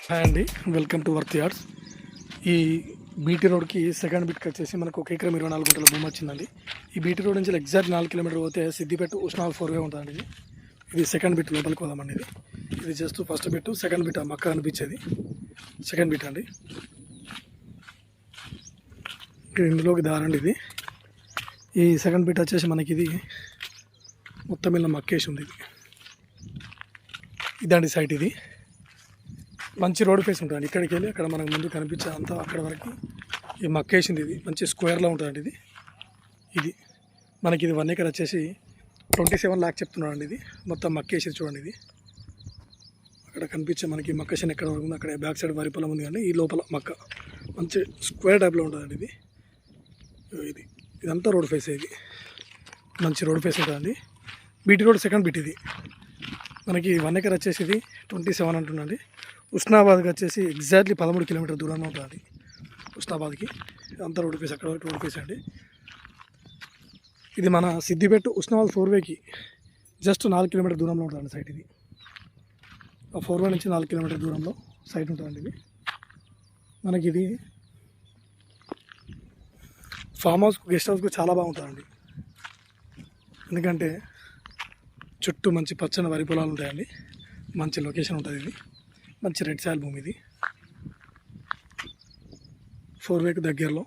Hi అండి, welcome to worth yards. ఈ BT రోడ్కి సెకండ్ బిట్కి వచ్చేసి మనకు 1 ఎకరం 24 గుంటల భూమి వచ్చిందండి. ఈ బీటీ రోడ్ నుంచి ఎగ్జాక్ట్ 4 కిలోమీటర్ పోతే సిద్దిపేట ఉస్నాల్ 4 ఉంటుందండి. ఇది సెకండ్ బిట్ లోపలికి పోదామండి. ఇది just first bit, second bit మక్క అనిపించేది సెకండ్ బిట్ అండి. ఇందులోకి దారండి. ఇది ఈ సెకండ్ బిట్ వచ్చేసి మనకి ఇది మొత్తం ఇలా మక్కేసి ఉంది. ఇదండి సైట్. ఇది మంచి రోడ్ ఫేస్ ఉంటుంది. ఇక్కడికి వెళ్ళి అక్కడ మనకు ముందు కనిపించే అంతా అక్కడ వరకు ఈ మక్కేసింది. ఇది మంచి స్క్వేర్లో ఉంటుందండి. ఇది మనకి ఇది 1 ఎకర్ వచ్చేసి 27 లాక్ చెప్తున్నాడు అండి. ఇది మొత్తం మక్కేసి చూడండి. ఇది అక్కడ కనిపించే మనకి మక్కేషన్ ఎక్కడ వరకు ఉంది. అక్కడ బ్యాక్ సైడ్ వరి పొలం ఉంది, కానీ ఈ లోపల మక్క మంచి స్క్వేర్ టైప్లో ఉంటుందండి. ఇది ఇదంతా రోడ్ ఫేస్. ఇది మంచి రోడ్ ఫేస్ ఉంటుందండి. BT road second bit. ఇది మనకి 1 ఎకర్ వచ్చేసి ఇది 27 అంటుందండి. ఉస్నాబాద్కి వచ్చేసి ఎగ్జాక్ట్లీ 13 కిలోమీటర్ దూరంలో ఉంటుంది. ఉస్నాబాద్కి అంతా రోడ్ ఫేస్, అక్కడ వరకు రోడ్ ఫేస్ అండి. ఇది మన సిద్దిపేట ఉస్నాబాద్ 4వేకి జస్ట్ 4 కిలోమీటర్ దూరంలో ఉంటుంది సైట్. ఇది ఆ 4వే నుంచి 4 కిలోమీటర్ దూరంలో సైట్ ఉంటుందండి. ఇది మనకి ఇది ఫామ్ హౌస్, గెస్ట్ హౌస్కు చాలా బాగుంటుందండి. ఎందుకంటే చుట్టూ మంచి పచ్చని వరి పొలాలు ఉంటాయండి. మంచి లొకేషన్ ఉంటుంది. ఇది మంచి రెడ్ సాయిల్ భూమి. ఇది 4వేకి దగ్గరలో,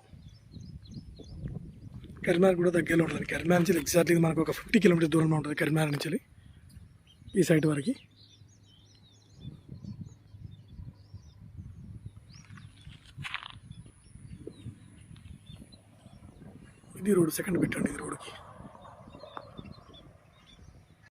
కరీంనగర్ కూడా దగ్గరలో ఉంటుంది. కరీంనగర్ నుంచి ఎగ్జాక్ట్లీ మనకు ఒక 50 కిలోమీటర్ దూరంలో ఉంటుంది. కరీంనగర్ నుంచి ఈ సైట్ వరకు. ఇది రోడ్ సెకండ్ పెట్టండి. ఇది రోడ్కి